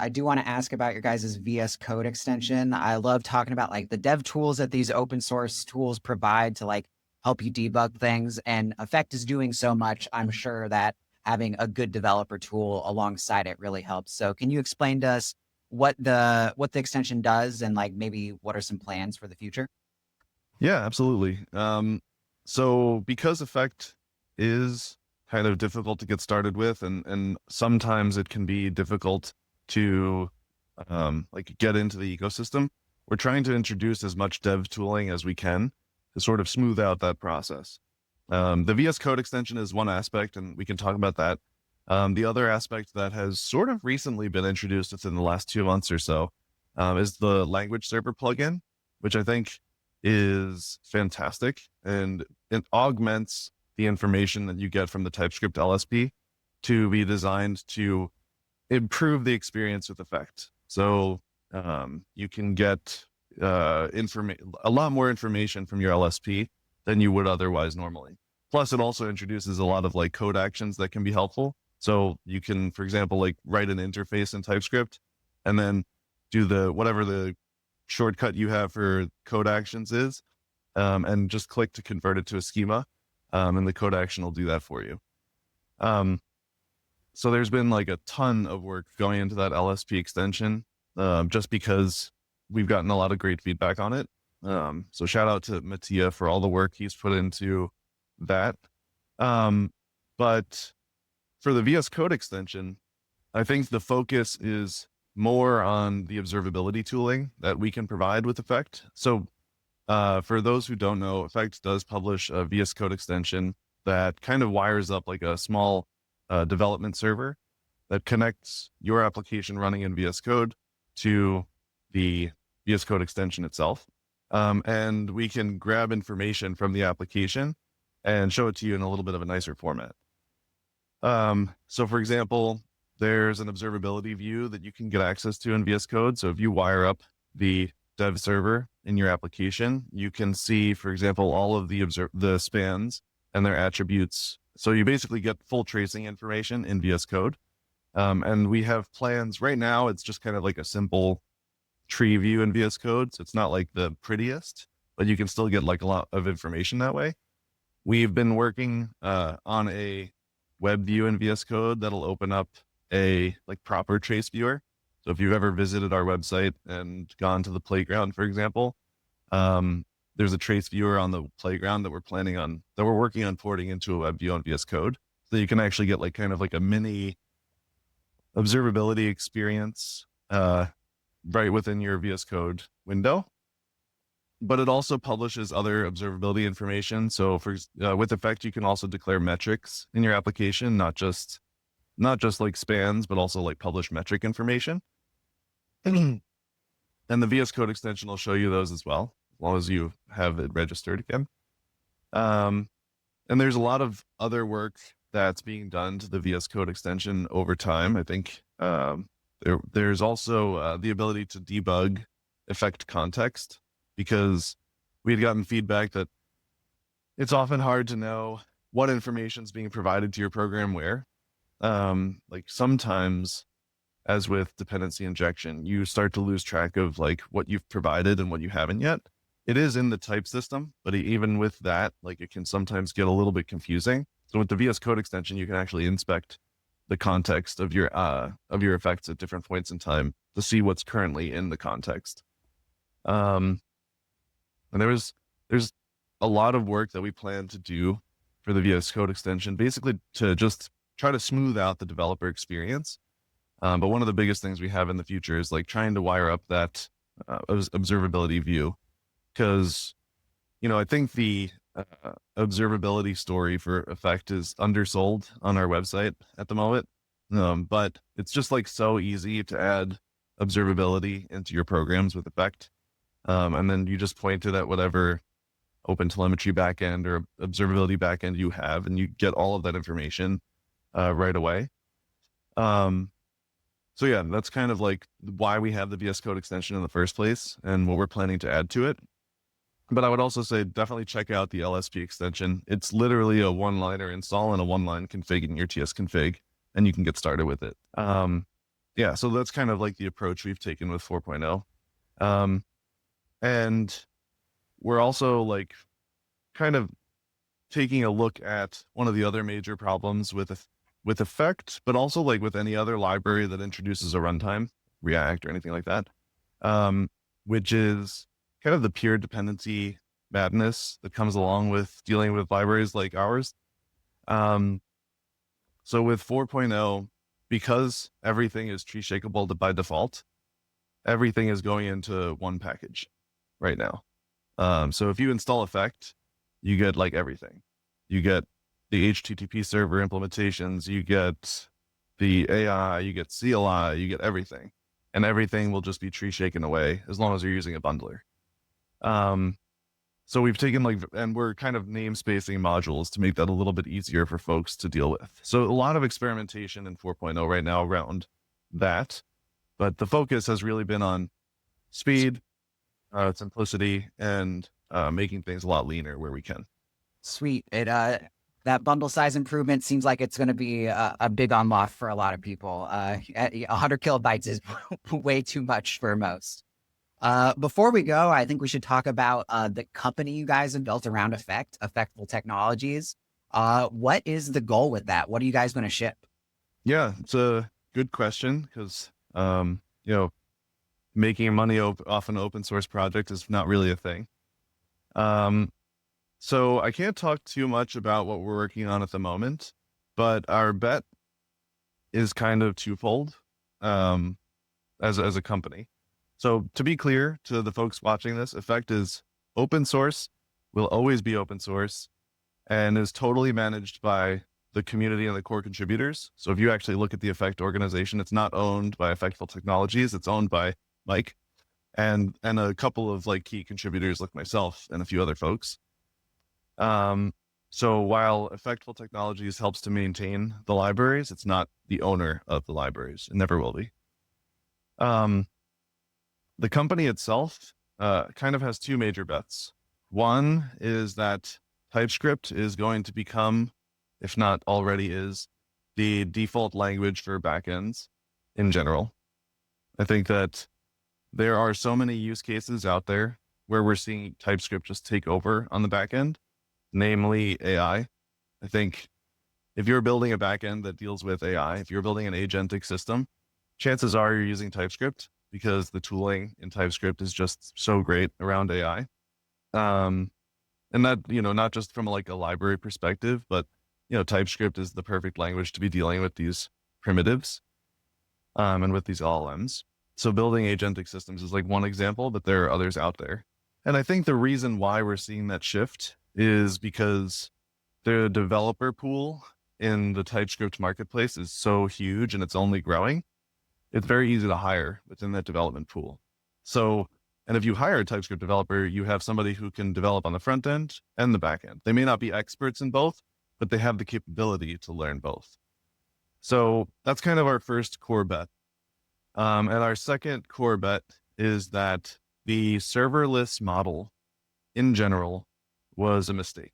I do want to ask about your guys' VS Code extension. I love talking about like the dev tools that these open source tools provide to like help you debug things. And Effect is doing so much. I'm sure that having a good developer tool alongside it really helps. So can you explain to us what the extension does and like maybe what are some plans for the future? Yeah, absolutely. So because Effect is kind of difficult to get started with, and sometimes it can be difficult to like get into the ecosystem, we're trying to introduce as much dev tooling as we can to sort of smooth out that process. The VS Code extension is one aspect, and we can talk about that. The other aspect that has sort of recently been introduced within the last 2 months or so is the language server plugin, which I think is fantastic, and it augments the information that you get from the TypeScript LSP to be designed to improve the experience with Effect. So you can get a lot more information from your LSP than you would otherwise normally. Plus, it also introduces a lot of like code actions that can be helpful. So you can, for example, like write an interface in TypeScript and then do whatever the shortcut you have for code actions is, and just click to convert it to a schema, and the code action will do that for you. So there's been like a ton of work going into that LSP extension, just because we've gotten a lot of great feedback on it. So shout out to Mattia for all the work he's put into that. But for the VS Code extension, I think the focus is more on the observability tooling that we can provide with Effect. So for those who don't know, Effect does publish a VS Code extension that kind of wires up like a small development server that connects your application running in VS Code to the VS Code extension itself. And we can grab information from the application and show it to you in a little bit of a nicer format. So for example, there's an observability view that you can get access to in VS Code. So if you wire up the dev server in your application, you can see, for example, all of the spans and their attributes. So you basically get full tracing information in VS Code. And we have plans right now. It's just kind of like a simple tree view in VS Code. So it's not like the prettiest, but you can still get like a lot of information that way. We've been working on a web view in VS Code that'll open up a like proper trace viewer. So if you've ever visited our website and gone to the playground, for example, there's a trace viewer on the playground that we're working on porting into a web view on VS Code. So you can actually get like kind of like a mini observability experience right within your VS Code window. But it also publishes other observability information. So with Effect, you can also declare metrics in your application, not just like spans, but also like publish metric information. And the VS Code extension will show you those as well, as long as you have it registered again. And there's a lot of other work that's being done to the VS Code extension over time. I think there's also the ability to debug Effect context, because we had gotten feedback that it's often hard to know what information is being provided to your program where. Like sometimes, as with dependency injection, you start to lose track of like what you've provided and what you haven't yet. It is in the type system, but even with that, like it can sometimes get a little bit confusing. So with the VS Code extension, you can actually inspect the context of your effects at different points in time to see what's currently in the context. And there's a lot of work that we plan to do for the VS Code extension, basically to just try to smooth out the developer experience. But one of the biggest things we have in the future is like trying to wire up that observability view, because, I think the observability story for Effect is undersold on our website at the moment. But it's just like so easy to add observability into your programs with Effect. And then you just point it at whatever OpenTelemetry backend or observability backend you have, and you get all of that information right away. So yeah, that's kind of like why we have the VS Code extension in the first place and what we're planning to add to it. But I would also say definitely check out the LSP extension. It's literally a one-liner install and a one-line config in your TS config, and you can get started with it. Yeah, so that's kind of like the approach we've taken with 4.0. Um, and we're also like kind of taking a look at one of the other major problems with Effect, but also like with any other library that introduces a runtime, React or anything like that, um, which is kind of the pure dependency madness that comes along with dealing with libraries like ours. Um, so with 4.0, because everything is tree shakeable by default, everything is going into one package right now. So if you install Effect, you get like everything. You get the HTTP server implementations, you get the AI, you get CLI, you get everything. And everything will just be tree shaken away as long as you're using a bundler. Um, so we've taken like, and we're kind of namespacing modules to make that a little bit easier for folks to deal with. So a lot of experimentation in 4.0 right now around that, but the focus has really been on speed, simplicity, and making things a lot leaner where we can. Sweet. That bundle size improvement seems like it's going to be a big unlock for a lot of people. 100 kilobytes is way too much for most. Before we go, I think we should talk about the company you guys have built around Effectful Technologies. What is the goal with that? What are you guys going to ship? Yeah, it's a good question because, making money off an open source project is not really a thing. So I can't talk too much about what we're working on at the moment, but our bet is kind of twofold as a company. So to be clear to the folks watching this, Effect is open source, will always be open source, and is totally managed by the community and the core contributors. So if you actually look at the Effect organization, it's not owned by Effectful Technologies, it's owned by Mike and a couple of like key contributors like myself and a few other folks. So while Effectful Technologies helps to maintain the libraries, it's not the owner of the libraries. It never will be. The company itself kind of has two major bets. One is that TypeScript is going to become, if not already is, the default language for backends in general. I think that there are so many use cases out there where we're seeing TypeScript just take over on the backend, namely AI. I think if you're building a backend that deals with AI, if you're building an agentic system, chances are you're using TypeScript because the tooling in TypeScript is just so great around AI. And that, not just from like a library perspective, but, TypeScript is the perfect language to be dealing with these primitives and with these LLMs. So building agentic systems is like one example, but there are others out there. And I think the reason why we're seeing that shift is because the developer pool in the TypeScript marketplace is so huge and it's only growing. It's very easy to hire within that development pool. So, and if you hire a TypeScript developer, you have somebody who can develop on the front end and the back end. They may not be experts in both, but they have the capability to learn both. So that's kind of our first core bet. And our second core bet is that the serverless model in general was a mistake.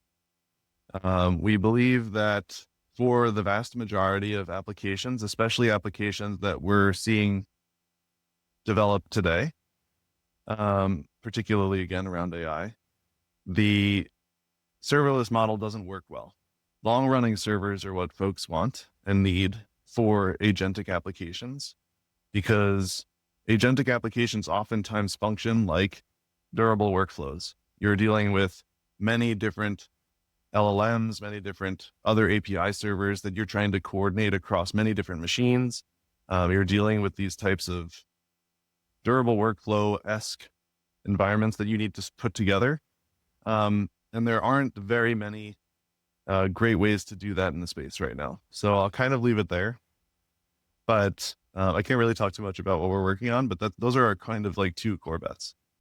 We believe that for the vast majority of applications, especially applications that we're seeing developed today, particularly again around AI, the serverless model doesn't work well. Long running servers are what folks want and need for agentic applications because agentic applications oftentimes function like durable workflows. You're dealing with many different LLMs, many different other API servers that you're trying to coordinate across many different machines. You're dealing with these types of durable workflow-esque environments that you need to put together. And there aren't very many great ways to do that in the space right now. So I'll kind of leave it there. But I can't really talk too much about what we're working on, but those are our kind of like two core bets.